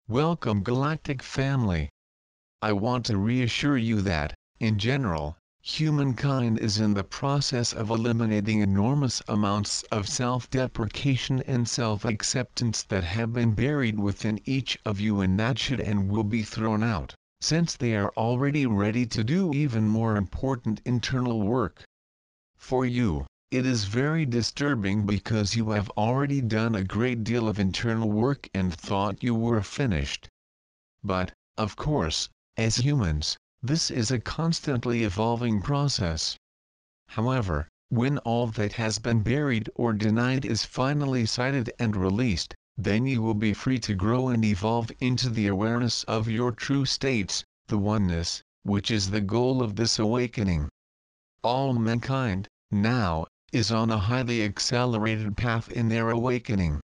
Welcome Galactic family. I want to reassure you that, in general, humankind is in the process of eliminating enormous amounts of self-deprecation and self-acceptance that have been buried within each of you, and that should and will be thrown out, since they are already ready to do even more important internal work. For you, it is very disturbing because you have already done a great deal of internal work and thought you were finished. But, of course, as humans, this is a constantly evolving process. However, when all that has been buried or denied is finally cited and released, then you will be free to grow and evolve into the awareness of your true states, the oneness, which is the goal of this awakening. All mankind, now, is on a highly accelerated path in their awakening.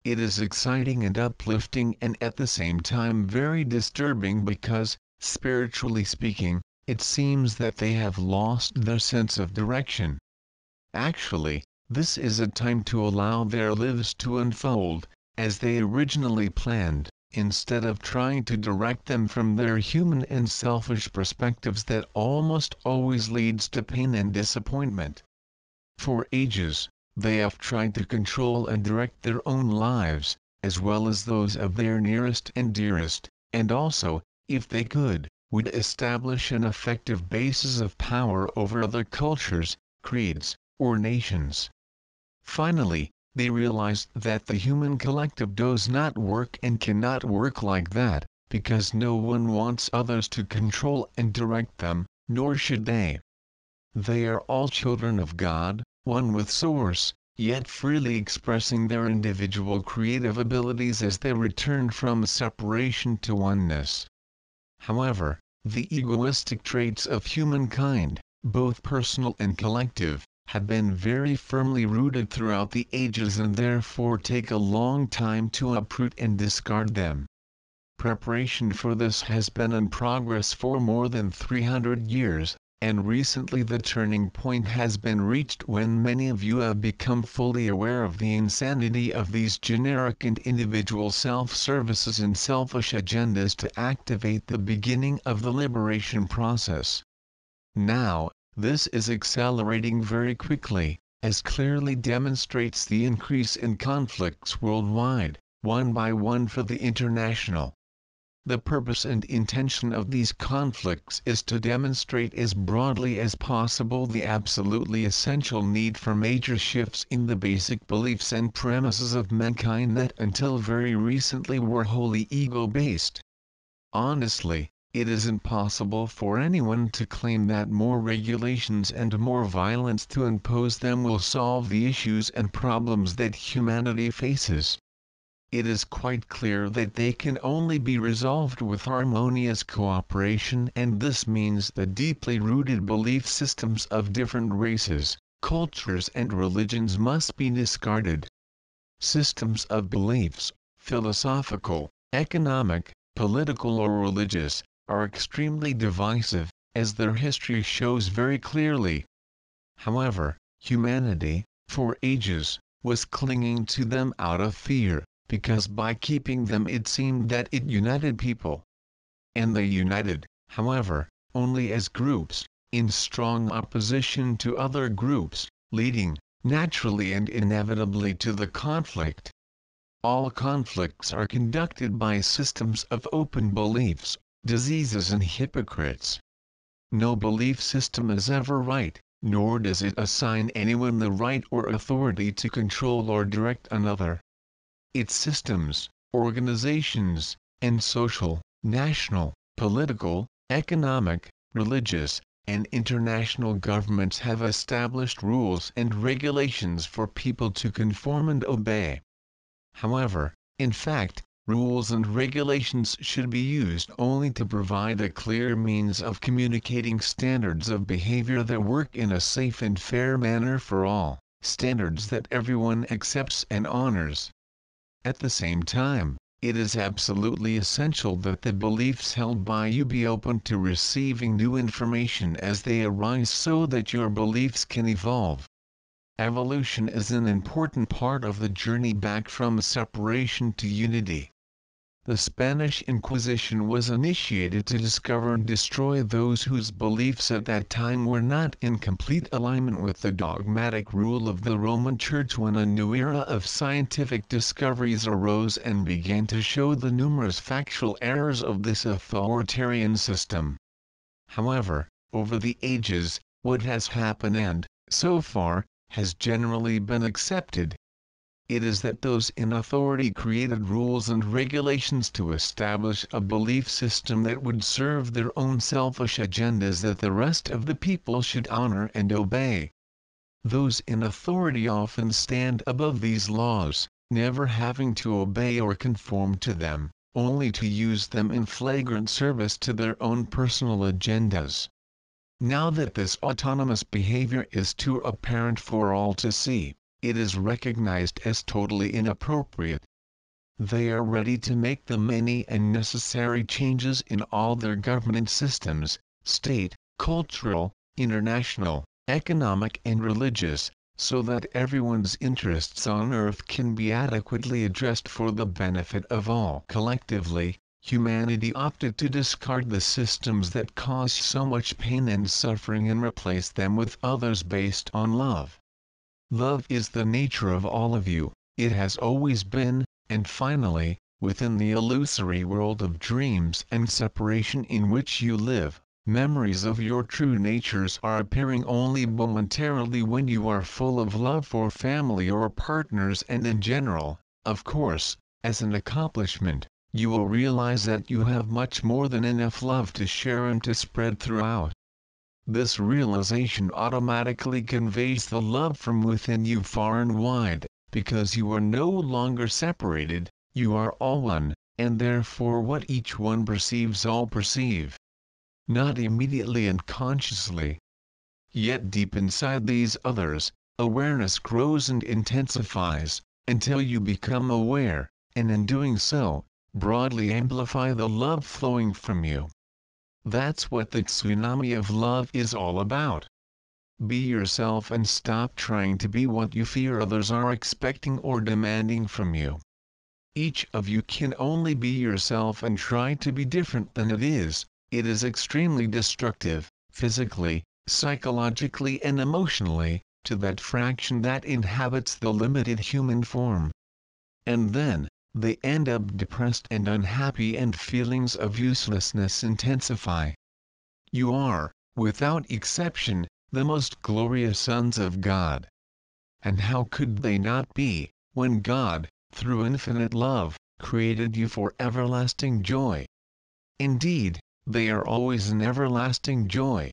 It is exciting and uplifting, and at the same time very disturbing because, spiritually speaking, it seems that they have lost their sense of direction. Actually, this is a time to allow their lives to unfold, as they originally planned, instead of trying to direct them from their human and selfish perspectives that almost always leads to pain and disappointment. For ages, they have tried to control and direct their own lives, as well as those of their nearest and dearest, and also, if they could, would establish an effective basis of power over other cultures, creeds, or nations. Finally, they realized that the human collective does not work and cannot work like that, because no one wants others to control and direct them, nor should they. They are all children of God, one with Source, yet freely expressing their individual creative abilities as they return from separation to oneness. However, the egoistic traits of humankind, both personal and collective, have been very firmly rooted throughout the ages and therefore take a long time to uproot and discard them. Preparation for this has been in progress for more than 300 years, and recently the turning point has been reached when many of you have become fully aware of the insanity of these generic and individual self-services and selfish agendas to activate the beginning of the liberation process. Now, this is accelerating very quickly, as clearly demonstrates the increase in conflicts worldwide, one by one for the international. The purpose and intention of these conflicts is to demonstrate as broadly as possible the absolutely essential need for major shifts in the basic beliefs and premises of mankind that until very recently were wholly ego-based. Honestly, it is impossible for anyone to claim that more regulations and more violence to impose them will solve the issues and problems that humanity faces. It is quite clear that they can only be resolved with harmonious cooperation, and this means the deeply rooted belief systems of different races, cultures and religions must be discarded. Systems of beliefs, philosophical, economic, political or religious, are extremely divisive, as their history shows very clearly. However, humanity, for ages, was clinging to them out of fear, because by keeping them it seemed that it united people. And they united, however, only as groups, in strong opposition to other groups, leading, naturally and inevitably to the conflict. All conflicts are conducted by systems of open beliefs, diseases and hypocrites. No belief system is ever right, nor does it assign anyone the right or authority to control or direct another. Its systems, organizations, and social, national, political, economic, religious, and international governments have established rules and regulations for people to conform and obey. However, in fact, rules and regulations should be used only to provide a clear means of communicating standards of behavior that work in a safe and fair manner for all, standards that everyone accepts and honors. At the same time, it is absolutely essential that the beliefs held by you be open to receiving new information as they arise so that your beliefs can evolve. Evolution is an important part of the journey back from separation to unity. the Spanish Inquisition was initiated to discover and destroy those whose beliefs at that time were not in complete alignment with the dogmatic rule of the Roman Church, when a new era of scientific discoveries arose and began to show the numerous factual errors of this authoritarian system. However, over the ages, what has happened and, so far, has generally been accepted. It is that those in authority created rules and regulations to establish a belief system that would serve their own selfish agendas that the rest of the people should honor and obey. Those in authority often stand above these laws, never having to obey or conform to them, only to use them in flagrant service to their own personal agendas. Now that this autonomous behavior is too apparent for all to see, it is recognized as totally inappropriate. They are ready to make the many and necessary changes in all their governance systems, state, cultural, international, economic and religious, so that everyone's interests on earth can be adequately addressed for the benefit of all. Collectively, humanity opted to discard the systems that cause so much pain and suffering and replace them with others based on love. Love is the nature of all of you, it has always been, and finally, within the illusory world of dreams and separation in which you live, memories of your true natures are appearing only momentarily when you are full of love for family or partners, and in general, of course, as an accomplishment, you will realize that you have much more than enough love to share and to spread throughout. This realization automatically conveys the love from within you far and wide, because you are no longer separated, you are all one, and therefore what each one perceives all perceive. Not immediately and consciously. Yet deep inside these others, awareness grows and intensifies, until you become aware, and in doing so, broadly amplify the love flowing from you. That's what the tsunami of love is all about. Be yourself and stop trying to be what you fear others are expecting or demanding from you. Each of you can only be yourself and try to be different than it is extremely destructive, physically, psychologically and emotionally, to that fraction that inhabits the limited human form. And then, they end up depressed and unhappy and feelings of uselessness intensify. You are, without exception, the most glorious sons of God. And how could they not be, when God, through infinite love, created you for everlasting joy? Indeed, they are always an everlasting joy.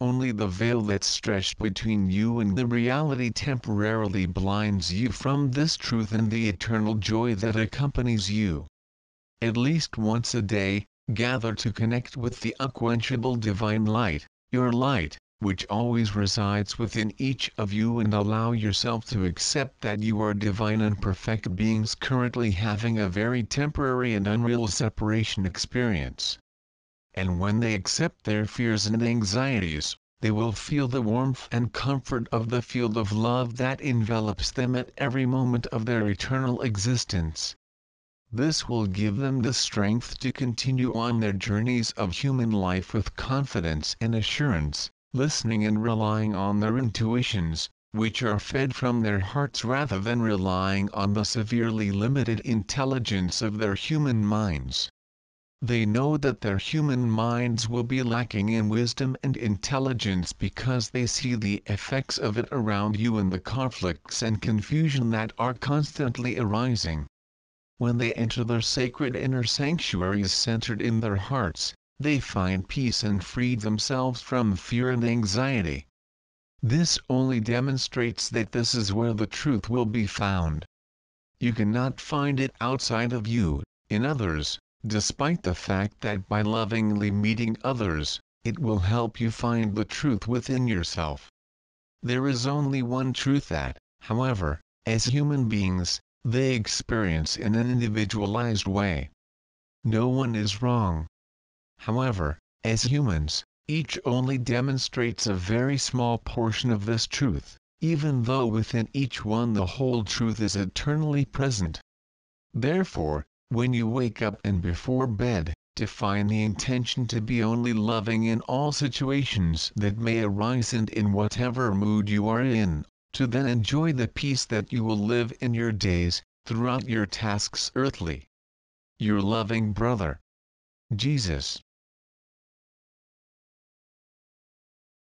Only the veil that's stretched between you and the reality temporarily blinds you from this truth and the eternal joy that accompanies you. At least once a day, gather to connect with the unquenchable divine light, your light, which always resides within each of you, and allow yourself to accept that you are divine and perfect beings currently having a very temporary and unreal separation experience. And when they accept their fears and anxieties, they will feel the warmth and comfort of the field of love that envelops them at every moment of their eternal existence. This will give them the strength to continue on their journeys of human life with confidence and assurance, listening and relying on their intuitions, which are fed from their hearts rather than relying on the severely limited intelligence of their human minds. They know that their human minds will be lacking in wisdom and intelligence because they see the effects of it around you and the conflicts and confusion that are constantly arising. When they enter their sacred inner sanctuaries centered in their hearts, they find peace and free themselves from fear and anxiety. This only demonstrates that this is where the truth will be found. You cannot find it outside of you, in others, despite the fact that by lovingly meeting others, it will help you find the truth within yourself. There is only one truth that, however, as human beings, they experience in an individualized way. No one is wrong. However, as humans, each only demonstrates a very small portion of this truth, even though within each one the whole truth is eternally present. Therefore, when you wake up and before bed, define the intention to be only loving in all situations that may arise and in whatever mood you are in, to then enjoy the peace that you will live in your days, throughout your tasks earthly. Your loving brother, Jesus.